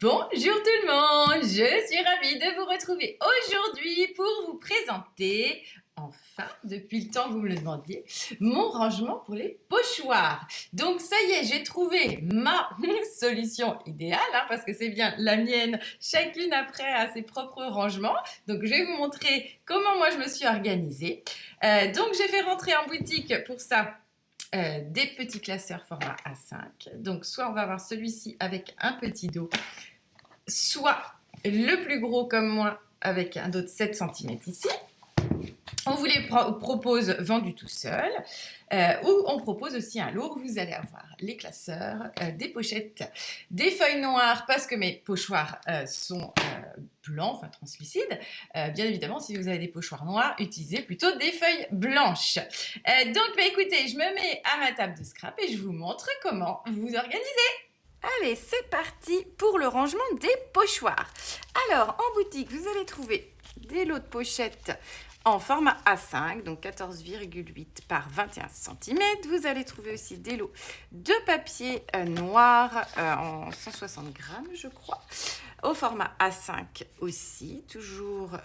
Bonjour tout le monde, je suis ravie de vous retrouver aujourd'hui pour vous présenter, enfin, depuis le temps que vous me le demandiez, mon rangement pour les pochoirs. Donc ça y est, j'ai trouvé ma solution idéale, parce que c'est bien la mienne, chacune après a ses propres rangements. Donc je vais vous montrer comment moi je me suis organisée. Donc j'ai fait rentrer en boutique pour ça des petits classeurs format A5. Donc soit on va avoir celui-ci avec un petit dos, soit le plus gros comme moi avec un dos de 7 cm ici. On vous les propose vendus tout seul, ou on propose aussi un lot où vous allez avoir les classeurs, des pochettes, des feuilles noires parce que mes pochoirs sont blancs, enfin translucides. Bien évidemment, si vous avez des pochoirs noirs, utilisez plutôt des feuilles blanches. Donc, écoutez, je me mets à ma table de scrap et je vous montre comment vous organisez. Allez, c'est parti pour le rangement des pochoirs. Alors, en boutique, vous allez trouver des lots de pochettes en format A5, donc 14,8 par 21 cm. Vous allez trouver aussi des lots de papier noir en 160 grammes, je crois, au format A5 aussi, toujours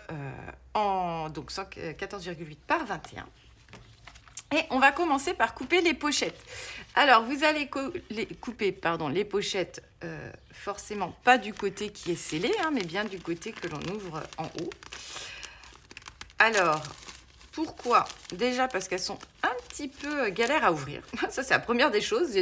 en 14,8 par 21. Et on va commencer par couper les pochettes. Alors, vous allez couper les pochettes, forcément pas du côté qui est scellé, mais bien du côté que l'on ouvre en haut. Alors, pourquoi? Déjà parce qu'elles sont un petit peu galères à ouvrir. Ça, c'est la première des choses.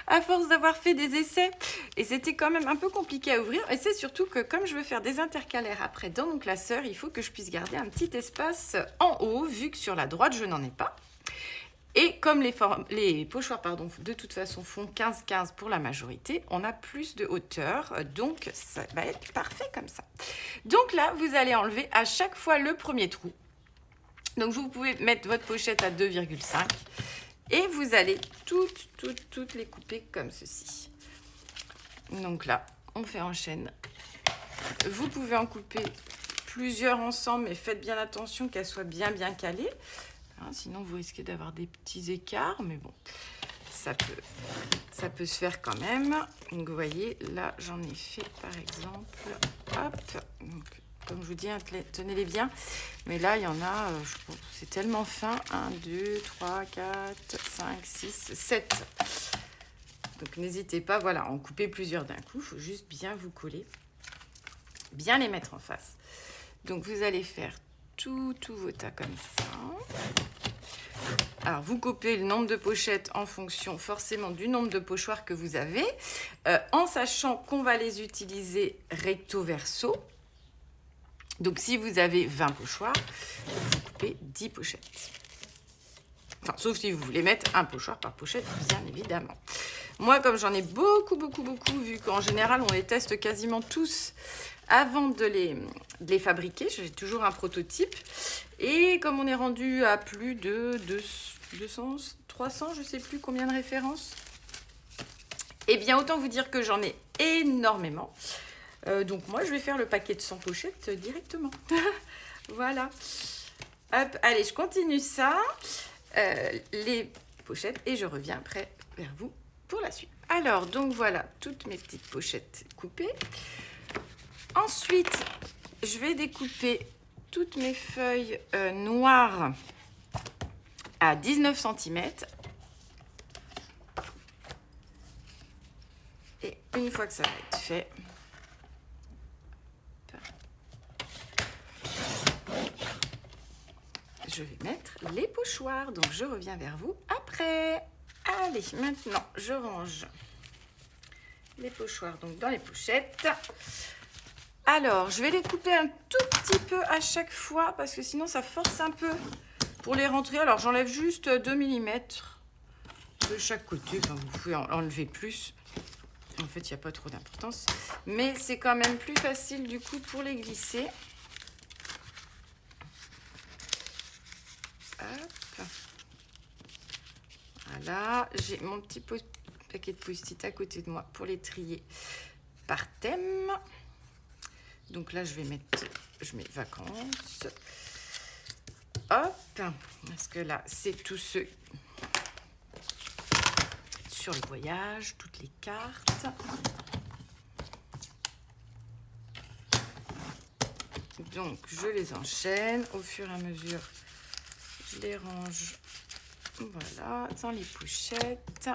À force d'avoir fait des essais, et c'était quand même un peu compliqué à ouvrir. Et c'est surtout que comme je veux faire des intercalaires après dans mon classeur, il faut que je puisse garder un petit espace en haut, vu que sur la droite, je n'en ai pas. Et comme les pochoirs, de toute façon, font 15-15 pour la majorité, on a plus de hauteur, donc ça va être parfait comme ça. Donc là, vous allez enlever à chaque fois le premier trou. Donc vous pouvez mettre votre pochette à 2,5 et vous allez toutes les couper comme ceci. Donc là, on fait en chaîne. Vous pouvez en couper plusieurs ensemble, mais faites bien attention qu'elles soient bien calées. Sinon, vous risquez d'avoir des petits écarts, mais bon, ça peut se faire quand même. Donc, vous voyez, là, j'en ai fait, par exemple, hop. Donc, comme je vous dis, tenez-les bien. Mais là, il y en a, c'est tellement fin. 1, 2, 3, 4, 5, 6, 7. Donc, n'hésitez pas, voilà, en couper plusieurs d'un coup. Il faut juste bien vous coller, bien les mettre en face. Donc, vous allez faire tous vos tas comme ça. Alors, vous coupez le nombre de pochettes en fonction forcément du nombre de pochoirs que vous avez, en sachant qu'on va les utiliser recto verso. Donc, si vous avez 20 pochoirs, vous coupez 10 pochettes. Enfin, sauf si vous voulez mettre un pochoir par pochette, bien évidemment. Moi, comme j'en ai beaucoup, vu qu'en général, on les teste quasiment tous avant de les fabriquer, j'ai toujours un prototype. Et comme on est rendu à plus de 200, 300, je ne sais plus combien de références, eh bien, autant vous dire que j'en ai énormément. Donc, moi, je vais faire le paquet de 100 pochettes directement. Voilà. Hop, allez, je continue ça. Les pochettes et je reviens après vers vous pour la suite. Alors, donc voilà, toutes mes petites pochettes coupées. Ensuite, je vais découper toutes mes feuilles noires à 19 cm. Et une fois que ça va être fait, je vais mettre les pochoirs. Donc, je reviens vers vous après. Allez, maintenant, je range les pochoirs donc dans les pochettes. Alors, je vais les couper un tout petit peu à chaque fois parce que sinon, ça force un peu pour les rentrer. Alors, j'enlève juste 2 mm de chaque côté. Enfin, vous pouvez en enlever plus. En fait, il n'y a pas trop d'importance. Mais c'est quand même plus facile du coup pour les glisser. Hop. Voilà. J'ai mon petit paquet de post-it à côté de moi pour les trier par thème. Donc là, je mets vacances. Hop, parce que là, c'est tous ceux sur le voyage, toutes les cartes. Donc, je les enchaîne. Au fur et à mesure, je les range, voilà, dans les pochettes.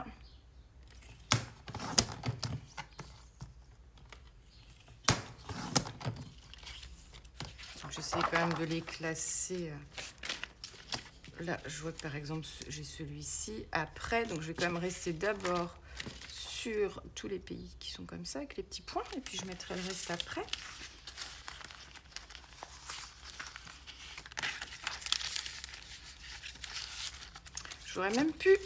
J'essaie quand même de les classer. Là, je vois que par exemple, j'ai celui-ci. Après, donc je vais quand même rester d'abord sur tous les pays qui sont comme ça, avec les petits points. Et puis, je mettrai le reste après. J'aurais même pu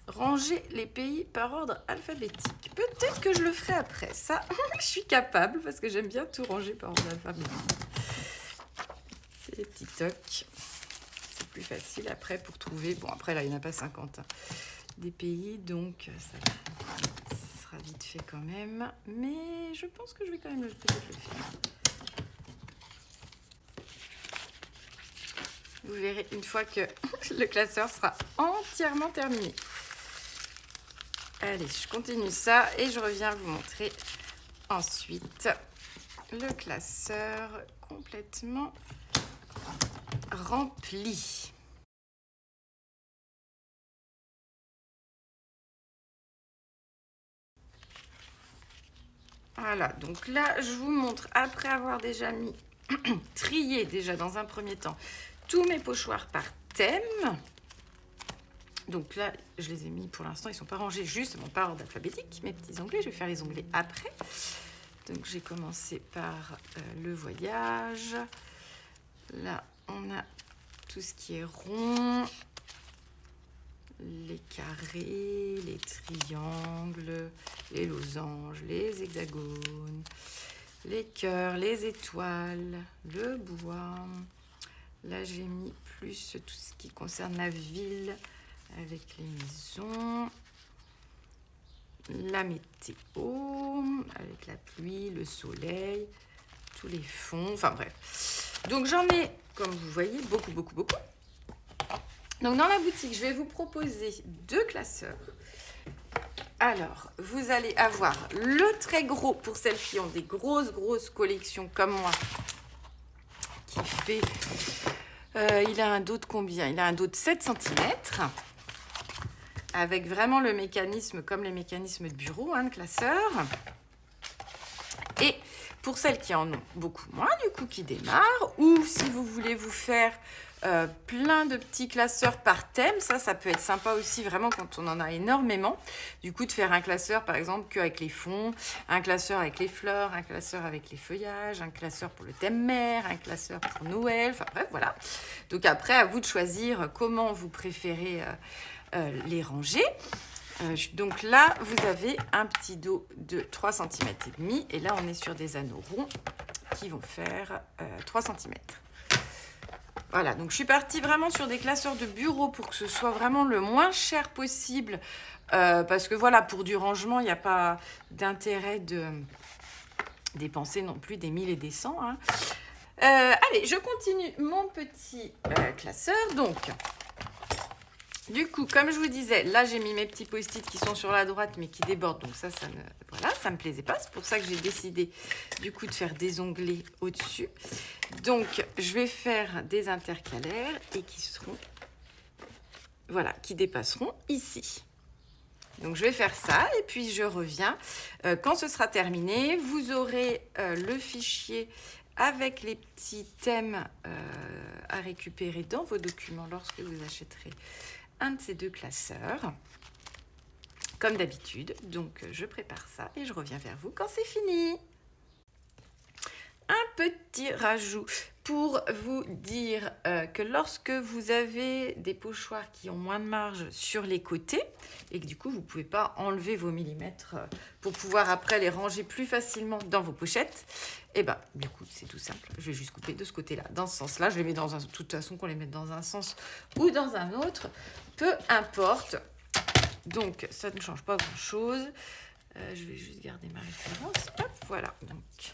ranger les pays par ordre alphabétique. Peut-être que je le ferai après. Ça, je suis capable parce que j'aime bien tout ranger par ordre alphabétique. C'est les petits tocs. C'est plus facile après pour trouver. Bon, après, là, il n'y en a pas 50 hein, des pays, donc ça sera vite fait quand même. Mais je pense que je vais quand même peut-être le faire. Vous verrez une fois que le classeur sera entièrement terminé. Allez, je continue ça et je reviens vous montrer ensuite le classeur complètement rempli. Voilà, donc là, je vous montre, après avoir déjà mis, trié déjà dans un premier temps, tous mes pochoirs par thème. Donc là, je les ai mis pour l'instant, ils ne sont pas rangés juste par ordre alphabétique, mes petits onglets. Je vais faire les onglets après. Donc j'ai commencé par le voyage. Là, on a tout ce qui est rond, les carrés, les triangles, les losanges, les hexagones, les cœurs, les étoiles, le bois. Là, j'ai mis plus tout ce qui concerne la ville avec les maisons, la météo, avec la pluie, le soleil, tous les fonds, enfin bref. Donc, j'en ai, comme vous voyez, beaucoup. Donc, dans la boutique, je vais vous proposer 2 classeurs. Alors, vous allez avoir le très gros pour celles qui ont des grosses collections comme moi, qui fait... il a un dos de combien? Il a un dos de 7 cm, avec vraiment le mécanisme comme les mécanismes de bureau, de classeur. Et pour celles qui en ont beaucoup moins, du coup, qui démarrent, ou si vous voulez vous faire plein de petits classeurs par thème, ça peut être sympa aussi, vraiment, quand on en a énormément. Du coup, de faire un classeur, par exemple, qu'avec les fonds, un classeur avec les fleurs, un classeur avec les feuillages, un classeur pour le thème mer, un classeur pour Noël, enfin bref, voilà. Donc après, à vous de choisir comment vous préférez les ranger. Donc là, vous avez un petit dos de 3 cm et demi, et là, on est sur des anneaux ronds qui vont faire 3 cm. Voilà, donc je suis partie vraiment sur des classeurs de bureau pour que ce soit vraiment le moins cher possible, parce que voilà, pour du rangement, il n'y a pas d'intérêt de dépenser non plus des 1000 et des 100. Hein. Allez, je continue mon petit classeur. Donc, du coup, comme je vous disais, là, j'ai mis mes petits post-it qui sont sur la droite, mais qui débordent. Donc ça me plaisait pas. C'est pour ça que j'ai décidé, du coup, de faire des onglets au-dessus. Donc, je vais faire des intercalaires et qui seront, voilà, qui dépasseront ici. Donc, je vais faire ça et puis je reviens. Quand ce sera terminé, vous aurez le fichier avec les petits thèmes à récupérer dans vos documents lorsque vous achèterez un de ces 2 classeurs, comme d'habitude. Donc, je prépare ça et je reviens vers vous quand c'est fini. Un petit rajout pour vous dire que lorsque vous avez des pochoirs qui ont moins de marge sur les côtés et que du coup, vous ne pouvez pas enlever vos millimètres pour pouvoir après les ranger plus facilement dans vos pochettes, et bien, du coup, c'est tout simple. Je vais juste couper de ce côté-là, dans ce sens-là. Je les mets de toute façon, qu'on les mette dans un sens ou dans un autre, peu importe. Donc, ça ne change pas grand-chose. Je vais juste garder ma référence. Hop, voilà. Donc,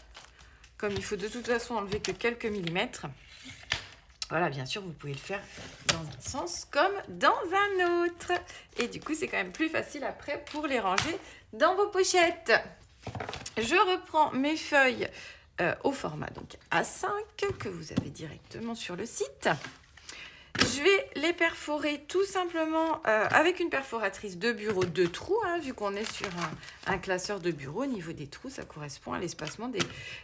comme il faut de toute façon enlever que quelques millimètres, voilà, bien sûr, vous pouvez le faire dans un sens comme dans un autre. Et du coup, c'est quand même plus facile après pour les ranger dans vos pochettes. Je reprends mes feuilles au format donc A5 que vous avez directement sur le site. Je vais les perforer tout simplement avec une perforatrice de bureau 2 trous, hein, vu qu'on est sur un classeur de bureau. Au niveau des trous, ça correspond à l'espacement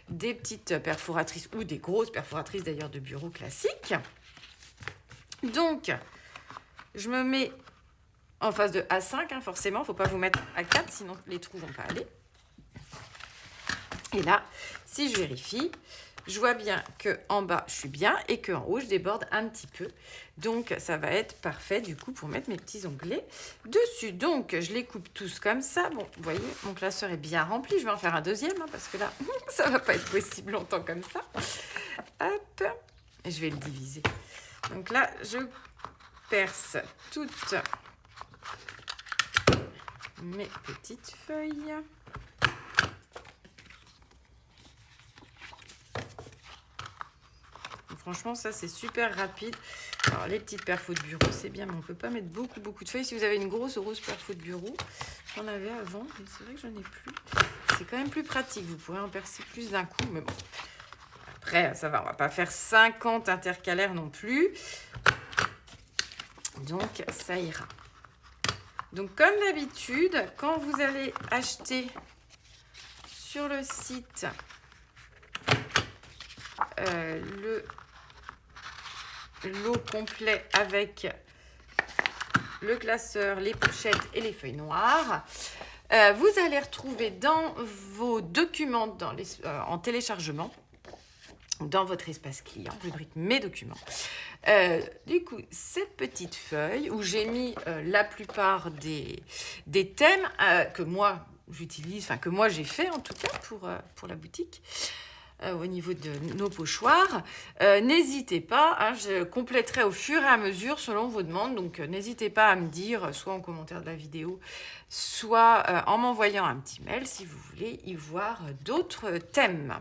des petites perforatrices ou des grosses perforatrices d'ailleurs de bureau classiques. Donc, je me mets en face de A5, hein, forcément, il ne faut pas vous mettre à 4, sinon les trous ne vont pas aller. Et là, si je vérifie, je vois bien qu'en bas, je suis bien et qu'en haut, je déborde un petit peu. Donc, ça va être parfait, du coup, pour mettre mes petits onglets dessus. Donc, je les coupe tous comme ça. Bon, vous voyez, mon classeur est bien rempli. Je vais en faire un deuxième, hein, parce que là, ça ne va pas être possible longtemps comme ça. Hop, et je vais le diviser. Donc là, je perce toutes mes petites feuilles. Franchement, ça, c'est super rapide. Alors, les petites perfos de bureau, c'est bien, mais on ne peut pas mettre beaucoup de feuilles. Si vous avez une grosse perfo de bureau, j'en avais avant, mais c'est vrai que j'en ai plus. C'est quand même plus pratique. Vous pourrez en percer plus d'un coup, mais bon. Après, ça va, on ne va pas faire 50 intercalaires non plus. Donc, ça ira. Donc, comme d'habitude, quand vous allez acheter sur le site le lot complet avec le classeur, les pochettes et les feuilles noires, vous allez retrouver dans vos documents en téléchargement, dans votre espace client, rubrique mes documents, du coup cette petite feuille où j'ai mis la plupart des thèmes que moi j'utilise, enfin que moi j'ai fait en tout cas pour la boutique. Au niveau de nos pochoirs. N'hésitez pas, hein, je compléterai au fur et à mesure selon vos demandes, donc n'hésitez pas à me dire, soit en commentaire de la vidéo, soit en m'envoyant un petit mail si vous voulez y voir d'autres thèmes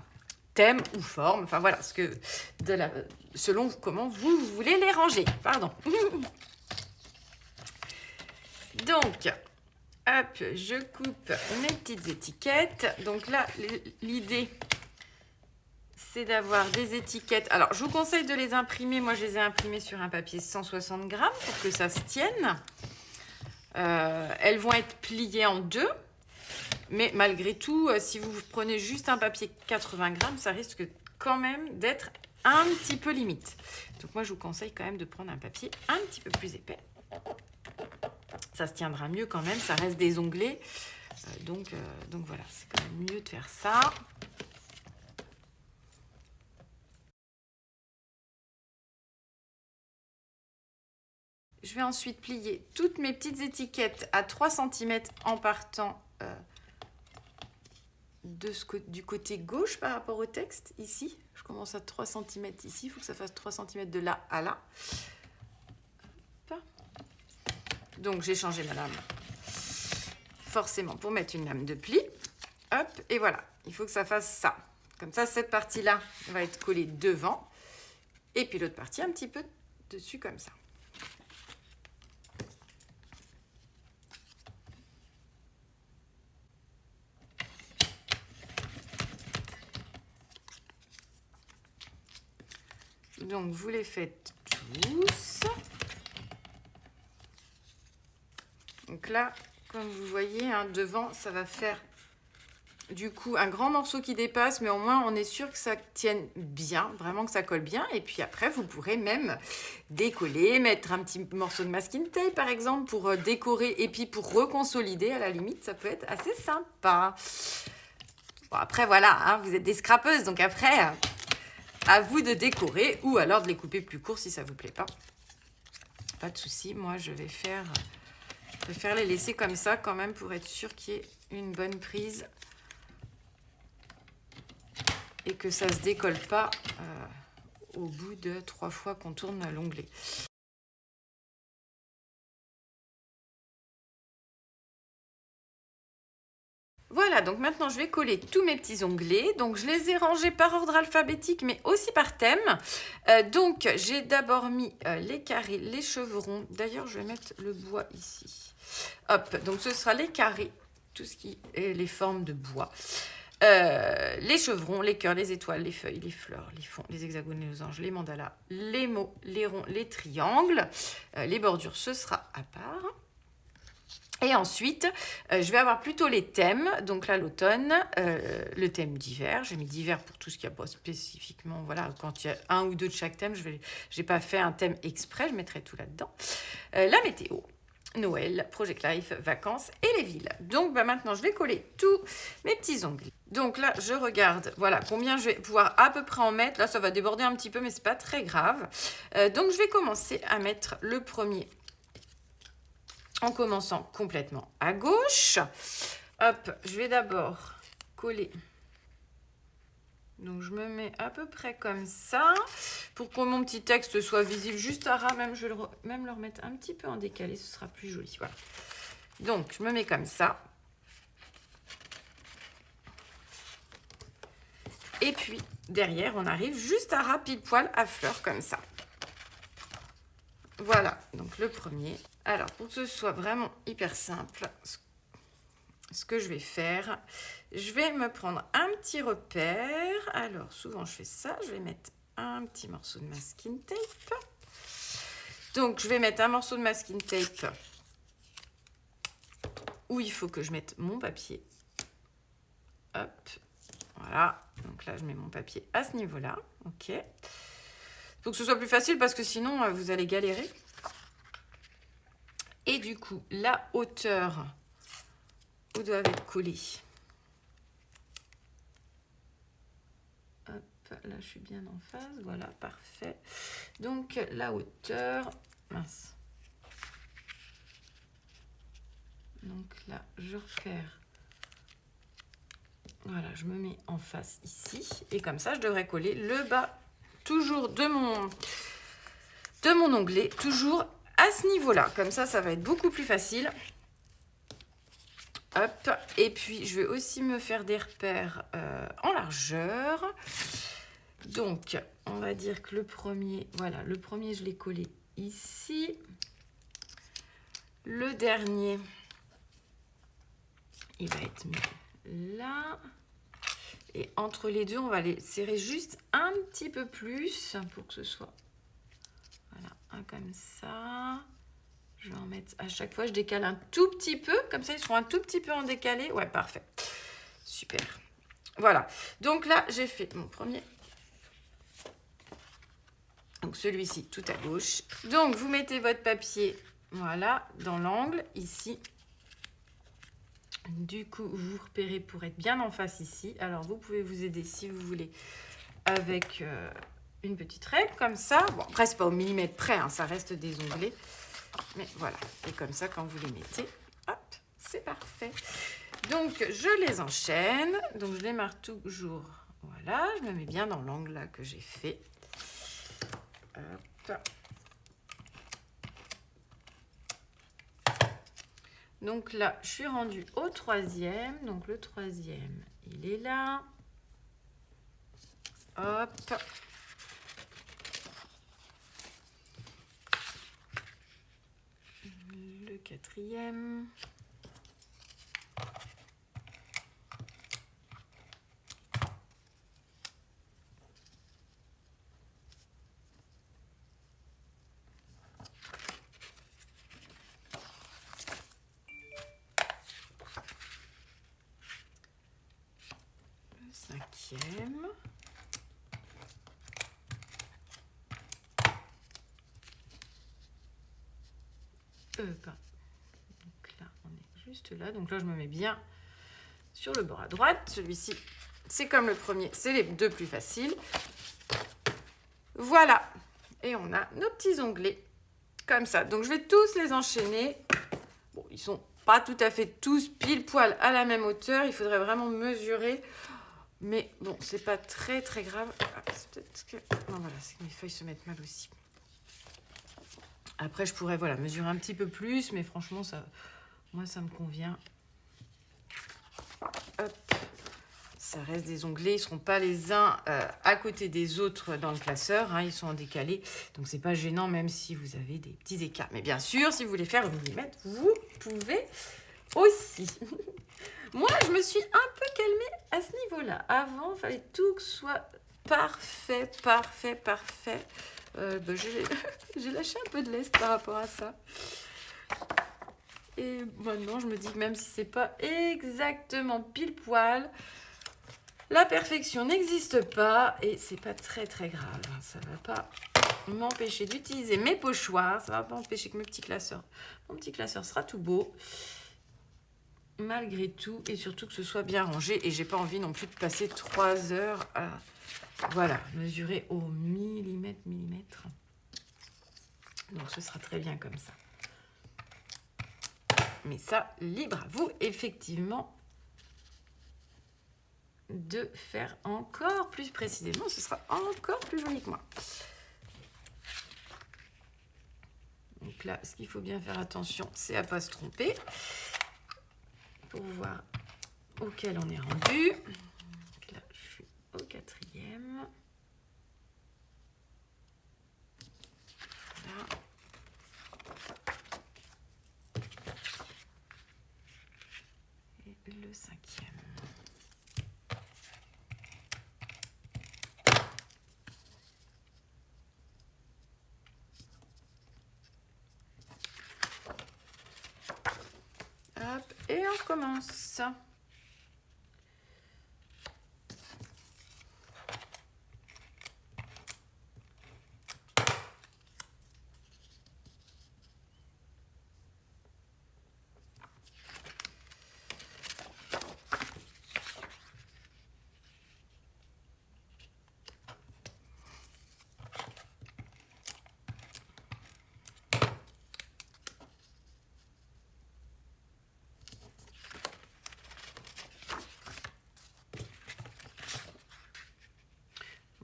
ou formes, enfin voilà, selon comment vous voulez les ranger, pardon. Donc, hop, je coupe mes petites étiquettes. Donc là, l'idée, c'est d'avoir des étiquettes. Alors, je vous conseille de les imprimer. Moi, je les ai imprimées sur un papier 160 grammes pour que ça se tienne. Elles vont être pliées en deux. Mais malgré tout, si vous prenez juste un papier 80 grammes, ça risque quand même d'être un petit peu limite. Donc, moi, je vous conseille quand même de prendre un papier un petit peu plus épais. Ça se tiendra mieux quand même. Ça reste des onglets. Donc voilà, c'est quand même mieux de faire ça. Je vais ensuite plier toutes mes petites étiquettes à 3 cm en partant du côté gauche par rapport au texte, ici. Je commence à 3 cm ici, il faut que ça fasse 3 cm de là à là. Hop. Donc j'ai changé ma lame, forcément pour mettre une lame de pli. Hop, et voilà, il faut que ça fasse ça. Comme ça, cette partie-là va être collée devant, et puis l'autre partie un petit peu dessus comme ça. Donc, vous les faites tous. Donc là, comme vous voyez, hein, devant, ça va faire du coup un grand morceau qui dépasse, mais au moins, on est sûr que ça tienne bien, vraiment que ça colle bien. Et puis après, vous pourrez même décoller, mettre un petit morceau de masking tape, par exemple, pour décorer et puis pour reconsolider, à la limite, ça peut être assez sympa. Bon, après, voilà, hein, vous êtes des scrapeuses, donc après... à vous de décorer ou alors de les couper plus courts si ça ne vous plaît pas. Pas de souci, moi je préfère les laisser comme ça quand même pour être sûr qu'il y ait une bonne prise et que ça ne se décolle pas au bout de 3 fois qu'on tourne l'onglet. Voilà, donc maintenant je vais coller tous mes petits onglets. Donc je les ai rangés par ordre alphabétique, mais aussi par thème. Donc j'ai d'abord mis les carrés, les chevrons. D'ailleurs, je vais mettre le bois ici. Hop, donc ce sera les carrés, tout ce qui est les formes de bois. les chevrons, les cœurs, les étoiles, les feuilles, les fleurs, les fonds, les hexagones, les losanges, les mandalas, les mots, les ronds, les triangles. Les bordures, ce sera à part. Et ensuite, je vais avoir plutôt les thèmes. Donc là, l'automne, le thème d'hiver. J'ai mis d'hiver pour tout ce qu'il n'y a pas spécifiquement. Voilà, quand il y a un ou deux de chaque thème, je n'ai pas fait un thème exprès, je mettrai tout là-dedans. La météo, Noël, Project Life, vacances et les villes. Donc maintenant, je vais coller tous mes petits onglets. Donc là, je regarde, voilà, combien je vais pouvoir à peu près en mettre. Là, ça va déborder un petit peu, mais ce n'est pas très grave. Donc, je vais commencer à mettre le premier en commençant complètement à gauche. Hop, je vais d'abord coller. Donc, je me mets à peu près comme ça. Pour que mon petit texte soit visible juste à ras, même, je vais même le remettre un petit peu en décalé, ce sera plus joli. Voilà. Donc, je me mets comme ça. Et puis, derrière, on arrive juste à ras pile poil à fleur comme ça. Voilà, donc le premier. Alors, pour que ce soit vraiment hyper simple, ce que je vais faire, je vais me prendre un petit repère. Alors, souvent, je fais ça. Je vais mettre un petit morceau de masking tape. Donc, je vais mettre un morceau de masking tape où il faut que je mette mon papier. Hop, voilà. Donc là, je mets mon papier à ce niveau-là. OK. Il faut que ce soit plus facile parce que sinon, vous allez galérer. Et du coup, la hauteur où doivent être collés. Hop, là, je suis bien en phase. Voilà, parfait. Donc, la hauteur... Mince. Donc là, je repère. Voilà, je me mets en face ici. Et comme ça, je devrais coller le bas toujours de mon onglet, toujours à ce niveau-là. Comme ça, ça va être beaucoup plus facile. Hop. Et puis, je vais aussi me faire des repères en largeur. Donc, on va dire que le premier, voilà, le premier, je l'ai collé ici. Le dernier, il va être mis là. Et entre les deux, on va les serrer juste un petit peu plus pour que ce soit... Voilà, un comme ça. Je vais en mettre à chaque fois, je décale un tout petit peu. Comme ça, ils seront un tout petit peu en décalé. Ouais, parfait. Super. Voilà. Donc là, j'ai fait mon premier. Donc celui-ci, tout à gauche. Donc, vous mettez votre papier, voilà, dans l'angle, ici. Du coup, vous repérez pour être bien en face ici. Alors, vous pouvez vous aider si vous voulez avec une petite règle comme ça. Bon, après, c'est pas au millimètre près, hein, ça reste des onglets. Mais voilà, et comme ça, quand vous les mettez, hop, c'est parfait. Donc, je les enchaîne. Donc, je démarre toujours. Voilà, je me mets bien dans l'angle là que j'ai fait. Hop. Donc là, je suis rendue au troisième. Donc le troisième, il est là. Hop. Le quatrième. Cinquième. Donc là, on est juste là. Donc là, je me mets bien sur le bord à droite. Celui-ci, c'est comme le premier. C'est les deux plus faciles. Voilà. Et on a nos petits onglets comme ça. Donc, je vais tous les enchaîner. Bon, ils sont pas tout à fait tous pile poil à la même hauteur. Il faudrait vraiment mesurer. Mais bon, c'est pas très très grave. Ah, c'est peut-être que... Non, voilà, c'est que mes feuilles se mettent mal aussi. Après, je pourrais voilà, mesurer un petit peu plus, mais franchement, moi, ça me convient. Hop. Ça reste des onglets. Ils ne seront pas les uns à côté des autres dans le classeur. Hein, ils sont en décalé. Donc, c'est pas gênant, même si vous avez des petits écarts. Mais bien sûr, si vous voulez faire une millimètre, vous pouvez aussi. Moi, je me suis un peu calmée à ce niveau-là. Avant, il fallait tout que soit parfait, parfait, parfait. J'ai lâché un peu de lest par rapport à ça. Et maintenant, je me dis que même si c'est pas exactement pile poil, la perfection n'existe pas et c'est pas très très grave. Ça va pas m'empêcher d'utiliser mes pochoirs. Ça va pas empêcher que mon petit classeur sera tout beau. Malgré tout, et surtout que ce soit bien rangé. Et j'ai pas envie non plus de passer 3 heures à voilà, mesurer au millimètre. Donc ce sera très bien comme ça. Mais ça, libre à vous, effectivement, de faire encore plus précisément. Ce sera encore plus joli que moi. Donc là, ce qu'il faut bien faire attention, c'est à ne pas se tromper. Pour voir auquel on est rendu. Donc là, je suis au 4e. Là. Et le 5e. Hop, et on commence.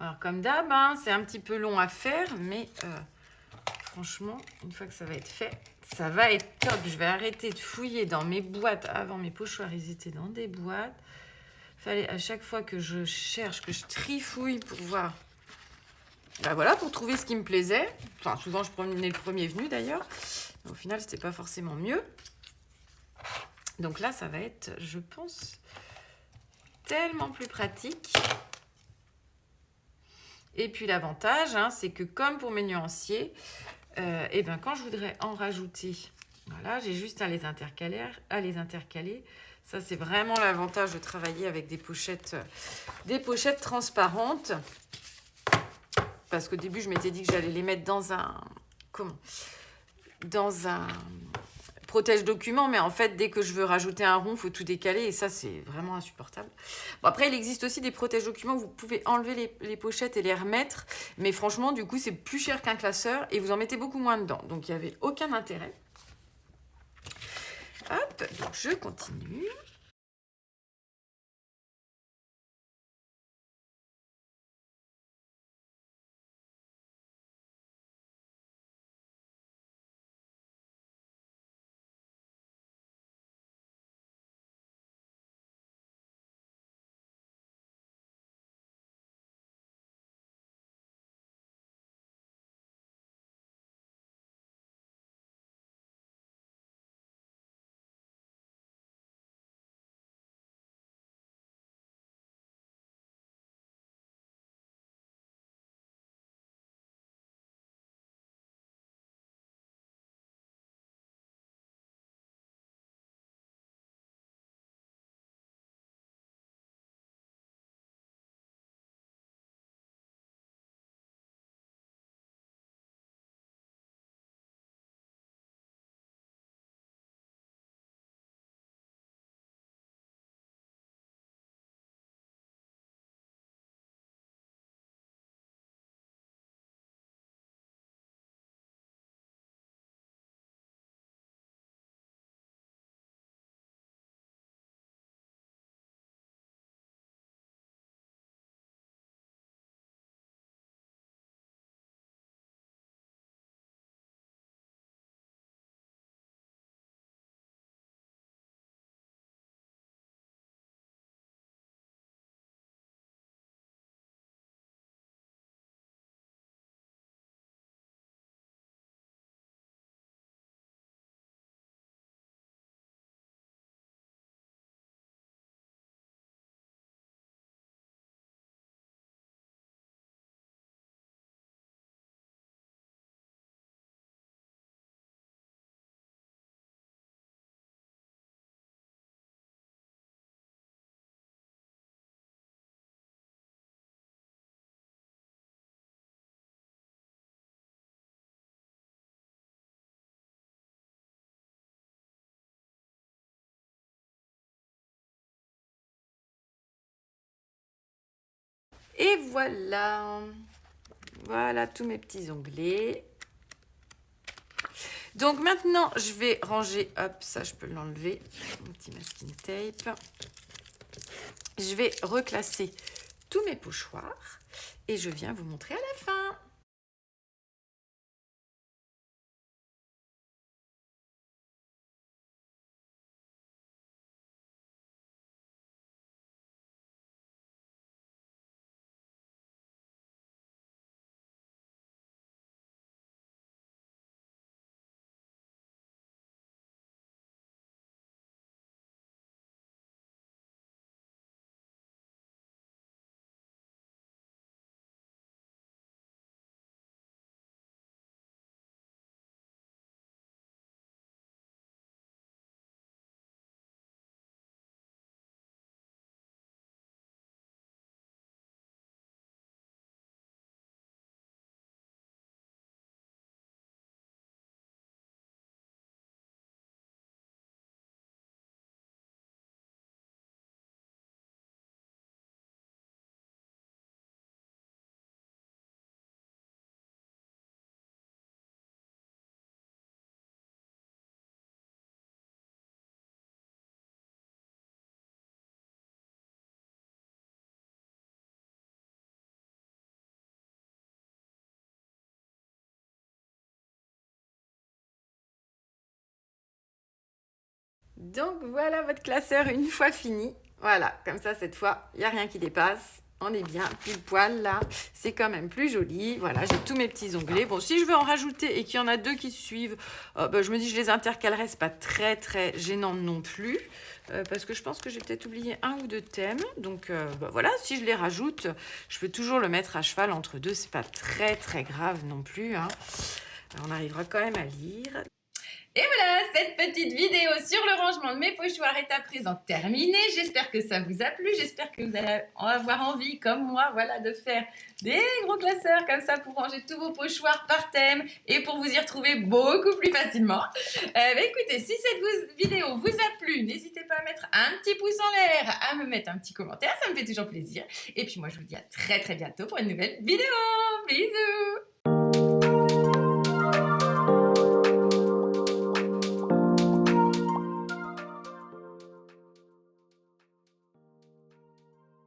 Alors comme d'hab, hein, c'est un petit peu long à faire, mais franchement, une fois que ça va être fait, ça va être top. Je vais arrêter de fouiller dans mes boîtes. Avant, mes pochoirs, ils étaient dans des boîtes. Fallait à chaque fois que je cherche, que je trifouille pour voir. Ben voilà, pour trouver ce qui me plaisait. Enfin, souvent, je prenais le premier venu d'ailleurs. Au final, c'était pas forcément mieux. Donc là, ça va être, je pense, tellement plus pratique. Et puis l'avantage, hein, c'est que comme pour mes nuanciers, et ben quand je voudrais en rajouter, voilà, j'ai juste à les intercaler. Ça, c'est vraiment l'avantage de travailler avec des pochettes transparentes. Parce qu'au début, je m'étais dit que j'allais les mettre dans un protège-document, mais en fait, dès que je veux rajouter un rond, il faut tout décaler, et ça, c'est vraiment insupportable. Bon, après, il existe aussi des protège-documents où vous pouvez enlever les pochettes et les remettre, mais franchement, du coup, c'est plus cher qu'un classeur, et vous en mettez beaucoup moins dedans, donc il n'y avait aucun intérêt. Hop, donc je continue. Et voilà. Voilà tous mes petits onglets. Donc maintenant, je vais ranger, hop, ça je peux l'enlever, mon petit masking tape. Je vais reclasser tous mes pochoirs et je viens vous montrer à la fin. Donc voilà votre classeur une fois fini. Voilà, comme ça cette fois, il n'y a rien qui dépasse. On est bien pile poil là. C'est quand même plus joli. Voilà, j'ai tous mes petits onglets. Bon, si je veux en rajouter et qu'il y en a deux qui suivent, je me dis je les intercalerai. C'est pas très très gênant non plus. Parce que je pense que j'ai peut-être oublié un ou deux thèmes. Donc voilà, si je les rajoute, je peux toujours le mettre à cheval entre deux. C'est pas très très grave non plus, hein. On arrivera quand même à lire. Et voilà, cette petite vidéo sur le rangement de mes pochoirs est à présent terminée. J'espère que ça vous a plu. J'espère que vous allez avoir envie, comme moi, voilà, de faire des gros classeurs comme ça pour ranger tous vos pochoirs par thème et pour vous y retrouver beaucoup plus facilement. Écoutez, si cette vidéo vous a plu, n'hésitez pas à mettre un petit pouce en l'air, à me mettre un petit commentaire, ça me fait toujours plaisir. Et puis moi, je vous dis à très très bientôt pour une nouvelle vidéo. Bisous!